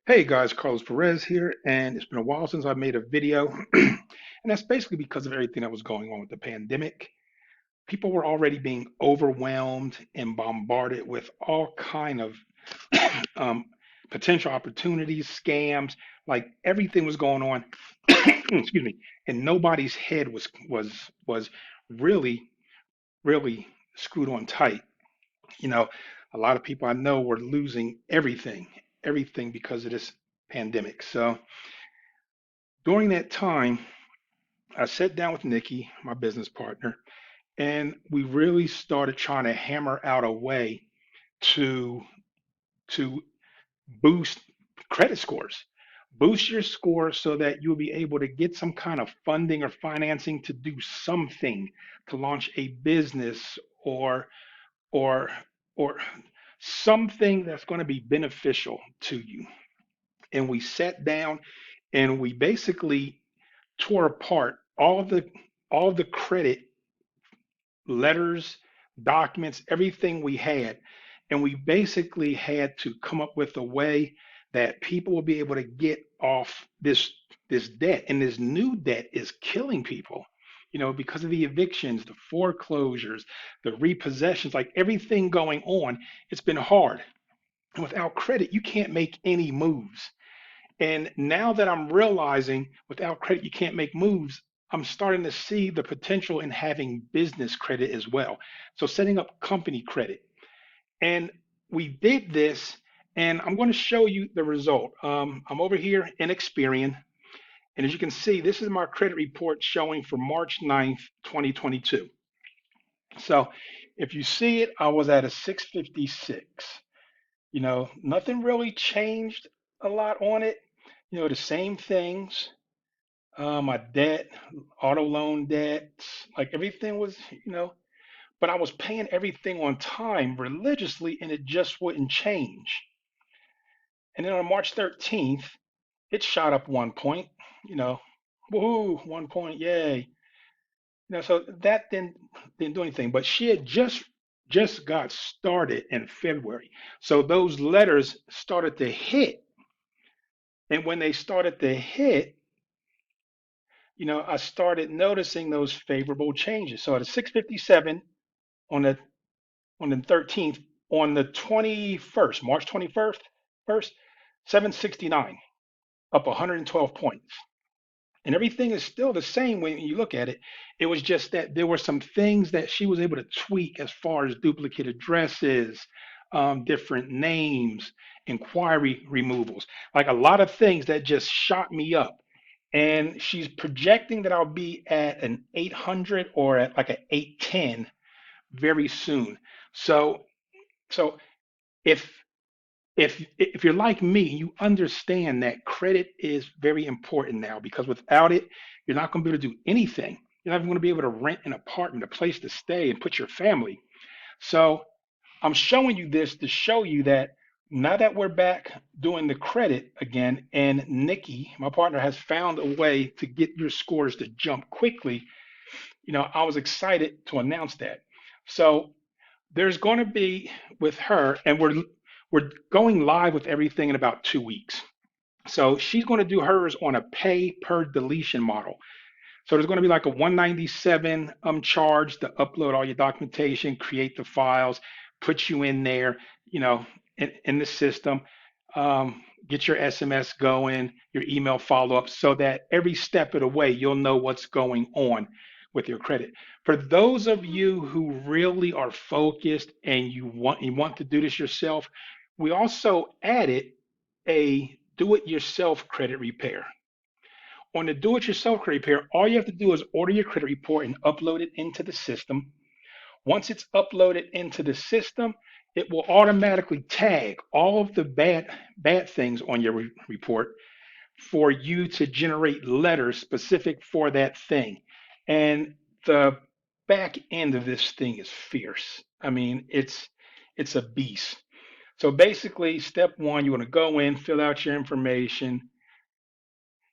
Hey guys, Carlos Perez here, and it's been a while since I made a video, and that's basically because of everything that was going on with the pandemic. People were already being overwhelmed and bombarded with all kind of um, potential opportunities, scams, like everything was going on. Excuse me, and nobody's head was really really screwed on tight. You know, a lot of people I know were losing everything because of this pandemic. So during that time, I sat down with Nikki, my business partner, and we really started trying to hammer out a way to to boost credit scores. Boost your score so that you'll be able to get some kind of funding or financing to do something, to launch a business or or something that's going to be beneficial to you. And we sat down and we basically tore apart all of the credit letters, documents, everything we had, and we basically had to come up with a way that people will be able to get off this debt. And this new debt is killing people. Because of the evictions, the foreclosures, the repossessions, like everything going on, it's been hard. And without credit, you can't make any moves. And now that I'm realizing without credit, you can't make moves, I'm starting to see the potential in having business credit as well. So setting up company credit. And we did this, and I'm going to show you the result. I'm over here in Experian. And as you can see, this is my credit report showing for March 9th, 2022. So if you see it, I was at a 656. Nothing really changed a lot on it. The same things. My debt, auto loan debts, like everything was, but I was paying everything on time religiously and it just wouldn't change. And then on March 13th, it shot up 1 point, you know, woohoo, 1 point, yay. So that didn't do anything, but she had just got started in February. So those letters started to hit. And when they started to hit, I started noticing those favorable changes. So at a 657 on the 13th, on the 21st, March 21st, first 769, up 112 points. And everything is still the same when you look at it. It was just that there were some things that she was able to tweak as far as duplicate addresses, different names, inquiry removals, like a lot of things that just shot me up. And she's projecting that I'll be at an 800 or at like an 810 very soon. So so if if you're like me, you understand that credit is very important now because without it, you're not going to be able to do anything. You're not even going to be able to rent an apartment, a place to stay, and put your family. So I'm showing you this to show you that now that we're back doing the credit again, and Nikki, my partner, has found a way to get your scores to jump quickly, I was excited to announce that. So there's going to be with her, and we're going live with everything in about 2 weeks. So she's going to do hers on a pay per deletion model. So there's going to be like a 197 charge to upload all your documentation, create the files, put you in there, in the system, get your SMS going, your email follow up, so that every step of the way you'll know what's going on with your credit. For those of you who really are focused and you want to do this yourself, we also added a do-it-yourself credit repair. On the do-it-yourself credit repair, all you have to do is order your credit report and upload it into the system. Once it's uploaded into the system, it will automatically tag all of the bad things on your report for you to generate letters specific for that thing. And the back end of this thing is fierce. I mean, it's a beast. So basically, step one, you want to go in, fill out your information.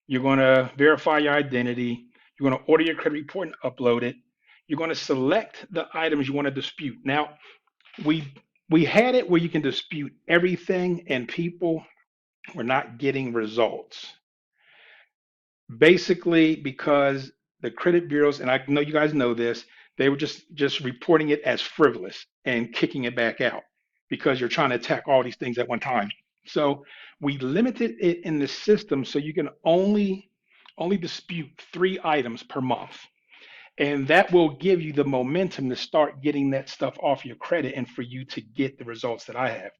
You're going to verify your identity. You're going to order your credit report and upload it. You're going to select the items you want to dispute. Now, we we had it where you can dispute everything, and people we're not getting results. Basically, because the credit bureaus, and I know you guys know this, they were just reporting it as frivolous and kicking it back out because you're trying to attack all these things at one time. So we limited it in the system so you can only dispute 3 items per month. And that will give you the momentum to start getting that stuff off your credit and for you to get the results that I have.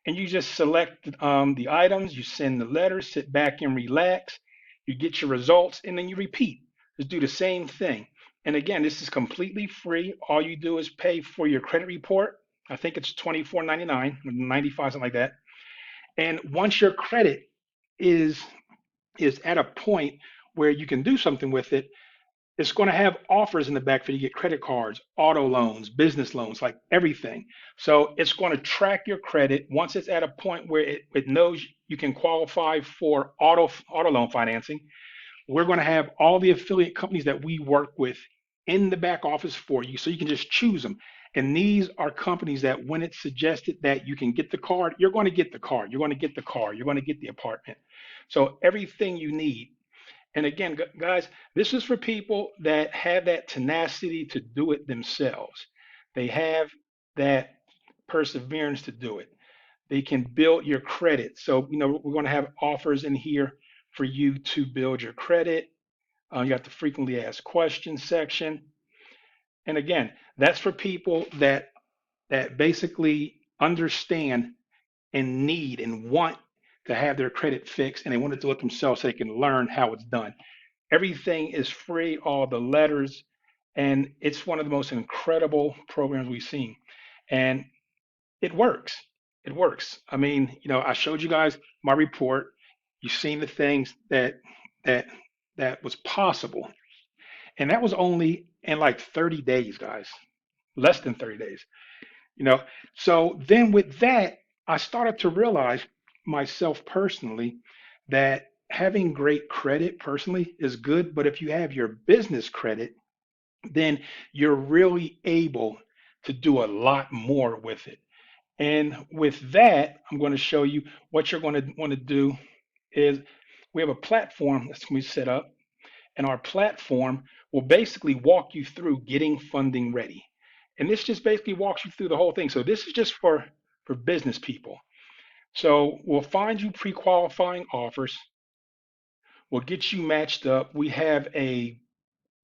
And you just select the items, you send the letters, sit back and relax, you get your results, and then you repeat. Just do the same thing. And again, this is completely free. All you do is pay for your credit report. I think it's $24.99, 95, something like that. And once your credit is is at a point where you can do something with it, it's going to have offers in the back for you to get credit cards, auto loans, business loans, like everything. So it's going to track your credit. Once it's at a point where it knows you can qualify for auto loan financing, we're going to have all the affiliate companies that we work with in the back office for you. So you can just choose them. And these are companies that when it's suggested that you can get the card, you're going to get the card. You're going to get the car. You're going to get the apartment. So everything you need. And again, guys, this is for people that have that tenacity to do it themselves. They have that perseverance to do it. They can build your credit. So, we're going to have offers in here for you to build your credit. You got the frequently asked questions section. And again, that's for people that basically understand and need and want to have their credit fixed, and they want to do it themselves so they can learn how it's done. Everything is free, all the letters, and it's one of the most incredible programs we've seen. And it works. It works. I mean, I showed you guys my report. You've seen the things that that was possible. And that was only in like 30 days, guys. Less than 30 days. You know. So then with that, I started to realize myself personally that having great credit personally is good, but if you have your business credit, then you're really able to do a lot more with it. And with that, I'm going to show you what you're going to want to do is we have a platform that's going to be set up, and our platform will basically walk you through getting funding ready. And this just basically walks you through the whole thing. So this is just for business people. So we'll find you pre-qualifying offers. We'll get you matched up. We have a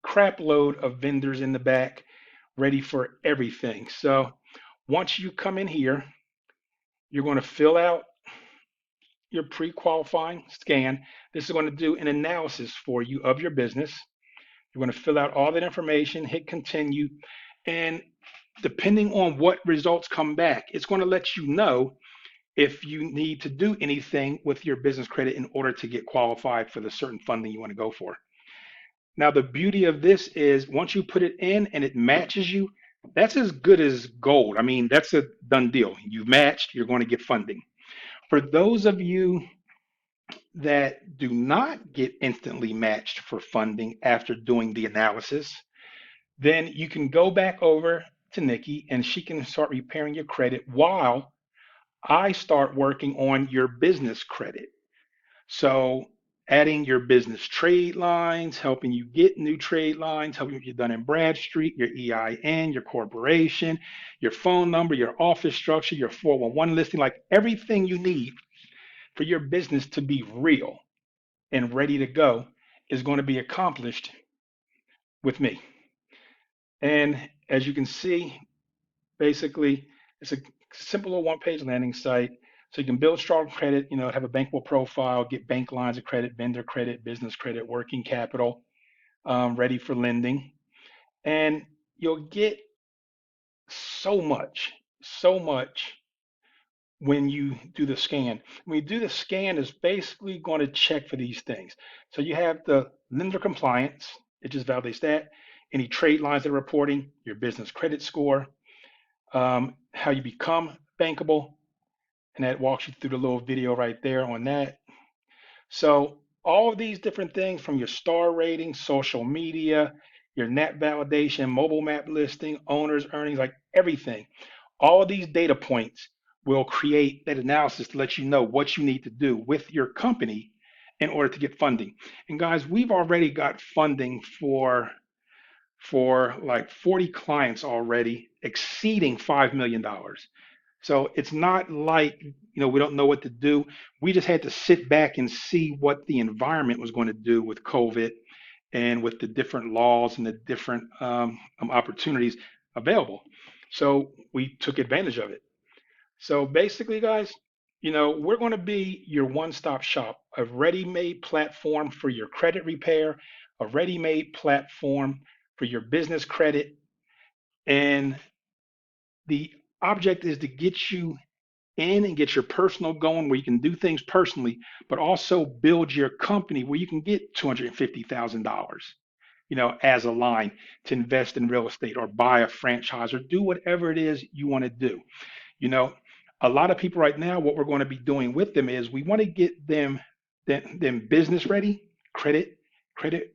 crap load of vendors in the back ready for everything. So once you come in here, you're going to fill out your pre-qualifying scan. This is going to do an analysis for you of your business. You're going to fill out all that information, hit continue, and depending on what results come back, it's going to let you know if you need to do anything with your business credit in order to get qualified for the certain funding you want to go for. Now, the beauty of this is once you put it in and it matches you, that's as good as gold. I mean, that's a done deal. You've matched, you're going to get funding. For those of you that do not get instantly matched for funding after doing the analysis, then you can go back over to Nikki and she can start repairing your credit while I start working on your business credit. So adding your business trade lines, helping you get new trade lines, helping you get done in Bradstreet, your EIN, your corporation, your phone number, your office structure, your 411 listing, like everything you need for your business to be real and ready to go is going to be accomplished with me. And as you can see, basically, it's a simple little one-page landing site. So you can build strong credit, have a bankable profile, get bank lines of credit, vendor credit, business credit, working capital, ready for lending. And you'll get so much when you do the scan. When you do the scan, it's basically going to check for these things. So you have the lender compliance, it just validates that. Any trade lines they're reporting, your business credit score, how you become bankable, and that walks you through the little video right there on that. So all of these different things from your star rating, social media, your net validation, mobile map listing, owners earnings, like everything, all of these data points will create that analysis to let you know what you need to do with your company in order to get funding. And guys, we've already got funding for like 40 clients already, exceeding $5 million. So it's not like, we don't know what to do. We just had to sit back and see what the environment was going to do with COVID and with the different laws and the different opportunities available. So we took advantage of it. So basically, guys, we're going to be your one-stop shop, a ready-made platform for your credit repair, a ready-made platform for your business credit. And the object is to get you in and get your personal going where you can do things personally, but also build your company where you can get $250,000, as a line to invest in real estate or buy a franchise or do whatever it is you want to do. You know, a lot of people right now, what we're going to be doing with them is we want to get them business ready, credit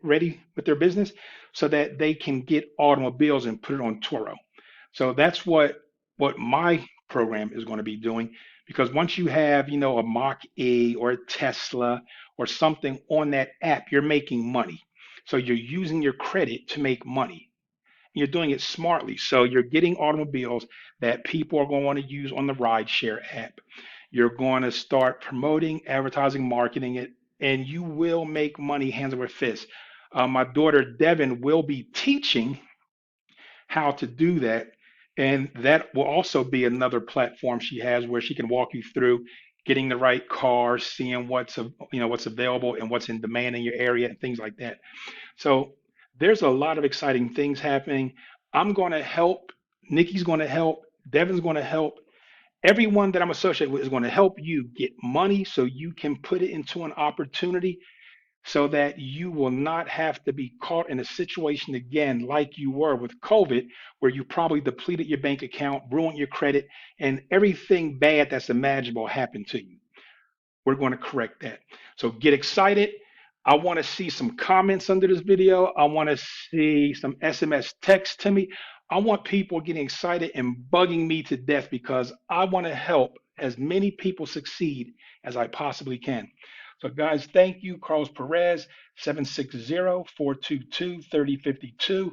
ready with their business so that they can get automobiles and put it on Turo. So that's what my program is going to be doing because once you have, a Mach E or a Tesla or something on that app, you're making money. So you're using your credit to make money. You're doing it smartly. So you're getting automobiles that people are going to want to use on the rideshare app. You're going to start promoting, advertising, marketing it, and you will make money hands over fist. My daughter Devin will be teaching how to do that, and that will also be another platform she has where she can walk you through getting the right cars, seeing what's available and what's in demand in your area and things like that. So there's a lot of exciting things happening. I'm going to help. Nikki's going to help. Devin's going to help. Everyone that I'm associated with is going to help you get money so you can put it into an opportunity so that you will not have to be caught in a situation again like you were with COVID, where you probably depleted your bank account, ruined your credit, and everything bad that's imaginable happened to you. We're going to correct that. So get excited. I want to see some comments under this video. I want to see some SMS text to me. I want people getting excited and bugging me to death because I want to help as many people succeed as I possibly can. So, guys, thank you, Carlos Perez, 760-422-3052.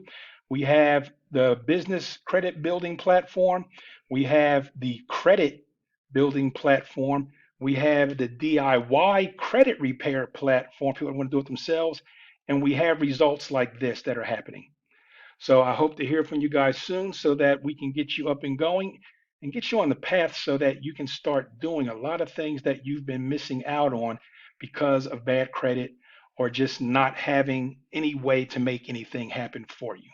We have the business credit building platform. We have the credit building platform. We have the DIY credit repair platform, people want to do it themselves. And we have results like this that are happening. So I hope to hear from you guys soon so that we can get you up and going and get you on the path so that you can start doing a lot of things that you've been missing out on because of bad credit or just not having any way to make anything happen for you.